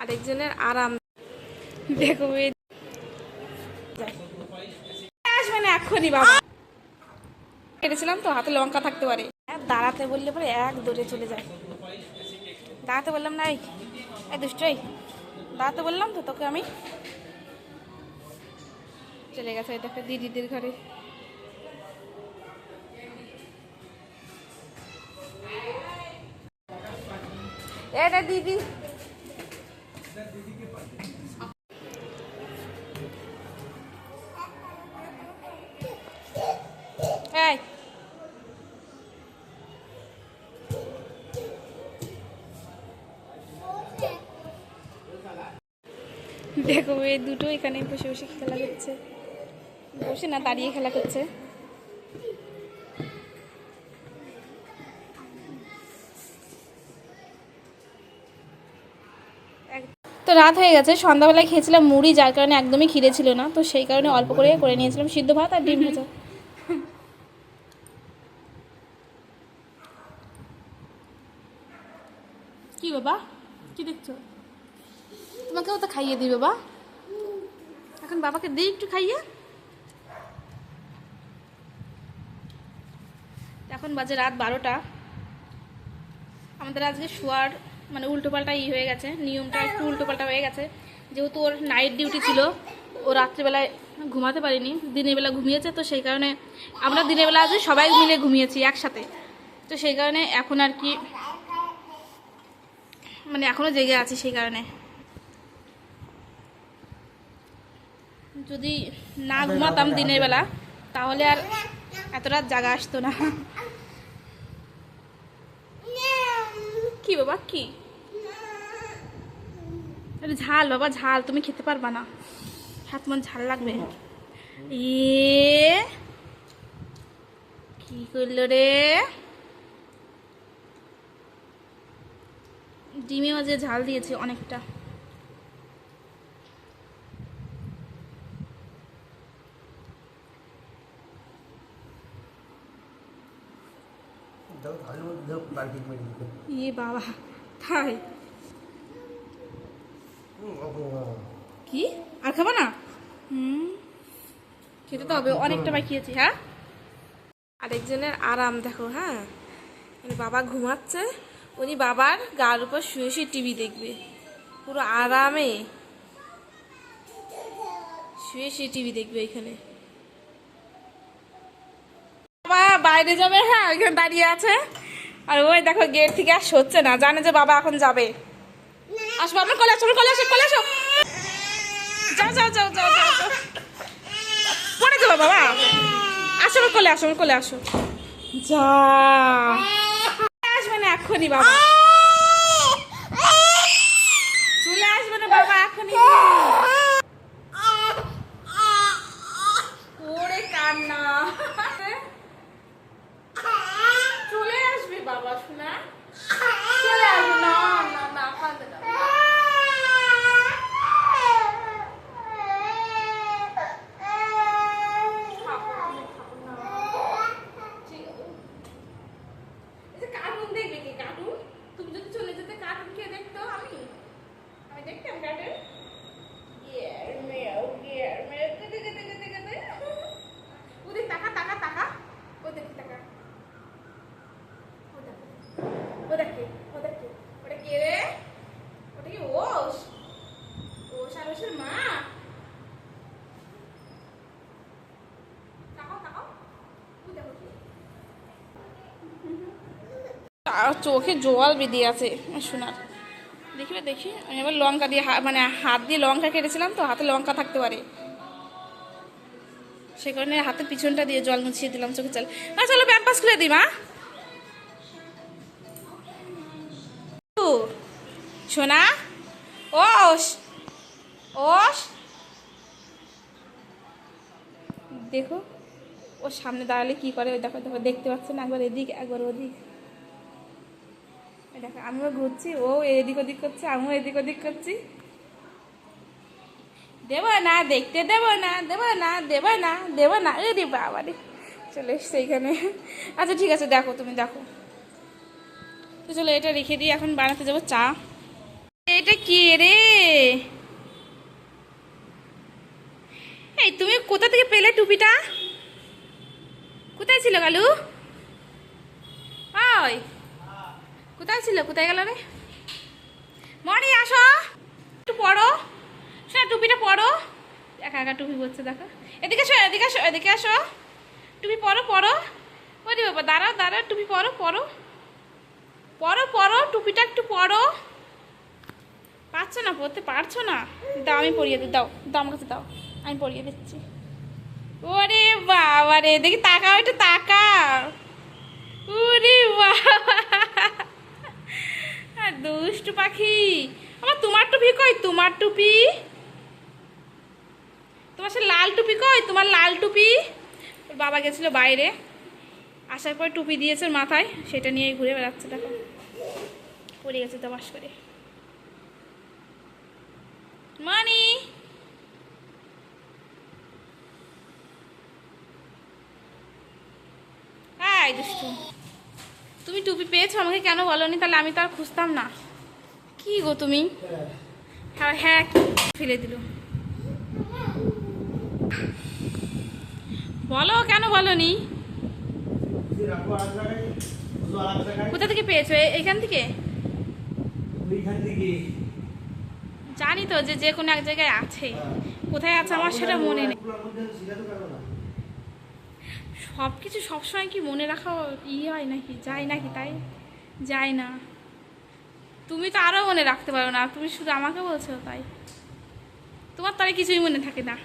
আরেকজনের আরাম দেখো। আসবে না এক্ষুনি বাবা, কেটেছিলাম তো হাতে লঙ্কা থাকতে পারে। দাঁড়াতে বললে পরে এক দৌড়ে চলে যায়। দাঁড়াতে বললাম না, এই দুষ্টই দাঁড়াতে বললাম তো তোকে আমি, চলে গেছে দেখো দিদিদের ঘরে। এটা দিদি এই দেখো এই দুটো এখানে বসে বসে খেলা করছে, বসে না দাঁড়িয়ে খেলা করছে। তো রাত হয়ে গেছে, সন্ধ্যাবেলায় খেয়েছিলাম মুড়ি, যার কারণে একদমই খিদে ছিল না, তো সেই কারণে অল্প করে নিয়েছিলাম সিদ্ধ ভাত আর ডিম ভাজা। কি বাবা কি দেখছো? তোমাকেও তো খাইয়ে দিই বাবা, এখন বাবাকে দিই একটু খাইয়ে। এখন বাজে রাত 12টা। আমাদের আজকে শোয়ার মানে উল্টোপাল্টা হয়ে গেছে, নিয়মটা একটু উল্টোপাল্টা হয়ে গেছে। যেহেতু ওর নাইট ডিউটি ছিল, ও রাত্রিবেলায় ঘুমাতে পারিনি, দিনের বেলা ঘুমিয়েছে, তো সেই কারণে আমরা দিনের বেলা আজকে সবাই মিলে ঘুমিয়েছি একসাথে। তো সেই কারণে এখন আর কি মানে এখনও জেগে আছি। সেই কারণে যদি না ঘুমাতাম দিনের বেলা তাহলে আর এত রাত জাগা আসতো না। কি বাবা কি ঝাল? বাবা ঝাল তুমি খেতে পারবা না, হাত মন ঝাল লাগবে। কি করলো রে? ডিমে মাঝে ঝাল দিয়েছে অনেকটা। বাবা তাই কি আর খাবা না? খেতে তো হবে, অনেকটা বাকিয়েছি। হ্যাঁ আরেকজনের আরাম দেখো। হ্যাঁ বাবা ঘুমাচ্ছে, উনি বাবার গার উপর শুয়ে শুয়ে টিভি দেখবে, পুরো আরামে শুয়ে শুয়ে টিভি দেখবে এখানে। বাবা বাইরে যাবে, হ্যাঁ ওইখানে দাঁড়িয়ে আছে, আর ওই দেখো গেট থেকে আর সরছে না, জানে যে বাবা এখন যাবে। আসবো আমার কোলে আসো, কোলে আসো, কোলে আসো, যাও যাও যাও যাও যাও যাও, পড়ে যাবো বাবা, আসো আমার কোলে আসো, আমার কোলে আসো, যা আসবে না এক্ষুনি বাবা, চলে আসবে না বাবা এখনই। ওরে কান্না, চলে আসবে বাবা শোনা, চলে আসবে। না না না কাঁদে না, কার্টুন দেখবে কি? কার্টুন তুমি যদি চলে যেতে কার্টুন কে দেখতো? আমি দেখতাম কার্টুন। ওদের টাকা টাকা টাকা, ওদের টাকা, ওদেরকে ওদেরকে, ওটা কে রে? ওটা কি ওস? ওস আর ওসের মা? তাকাও তাকাও, ওই দেখো তার চোখে জল বেরিয়ে আছে শোনার। দেখি দেখি আমি এবার লঙ্কা দিয়ে মানে হাত দিয়ে লঙ্কা কেটেছিলাম তো, হাতে লঙ্কা থাকতে পারে, সে কারণে হাতের পিছনটা দিয়ে জল মুছিয়ে দিলাম চোখে। চল মা চলো প্যাম্পাস খুলে দিই মা। সোনা ওস ওস, দেখো ওর সামনে দাঁড়ালে কি করে, ওই দেখো দেখো, দেখতে পাচ্ছেন একবার এদিক একবার ওদিক। দেখো আমিও ঘুরছি, ও এদিক ওদিক করছে, আমিও এদিক ওদিক করছি। দেব না দেখতে, দেব না দেব না দেব না দেব না, রে বাবা রে চলে এসছে এইখানে। আচ্ছা ঠিক আছে দেখো, তুমি দেখো তো, চলো এটা রেখে দিই, এখন বানাতে যাবো চা। এটা কি রে? ছিল কালু? ওই কোথায় ছিল? কোথায় গেল রে? মনি আসো, একটু পড়ো। শোনা, টুপিটা পড়ো। একা একা টুপি পড়ছে দেখো। এদিকে আসো, এদিকে আসো, এদিকে আসো। টুপি পরো, পরো। ওরে বাবা, দাঁড়াও দাঁড়াও, টুপি পরো, পরো পরো পরো, টুপিটা একটু পরো। পারছো না, পড়তে পারছো না? দাও, আমি পরিয়ে দিই। দাও দাও, আমার কাছে দাও, আমি পরিয়ে দিচ্ছি। ওরে বাবা রে, দেখি তাকাও, একটু তাকাও। ওরে বাবা, দুষ্টু পাখি। আমার তোমার টুপি কই? তোমার টুপি, তোমার সে লাল টুপি কই? তোমার লাল টুপি। ওর বাবা গেছিল বাইরে, আসার পর টুপি দিয়েছে ওর মাথায়, সেটা নিয়ে ঘুরে বেড়াচ্ছে দেখো। পড়ে গেছে তো বাস করে। মানি, হাই দুষ্টু, তুমি টুপি পেয়েছো, আমাকে কেন বলোনি? তাহলে আমি তো আর খুঁজতাম না। কি গো তুমি? হ্যাঁ হ্যাঁ, ফেলে দিল। বলো, কেন বলোনি? কোথা থেকে পেয়েছো? এইখান থেকে? জানি তো যে কোনো এক জায়গায় আছে, কোথায় আছে আমার সেটা মনে নেই। সব কিছু সবসময় কি মনে রাখা হয় নাকি? যায় নাকি? তাই যায় না। তুমি তো আরও মনে রাখতে পারো না, তুমি শুধু আমাকে বলছো তাই। তোমার তাহলে কিছুই মনে থাকে না।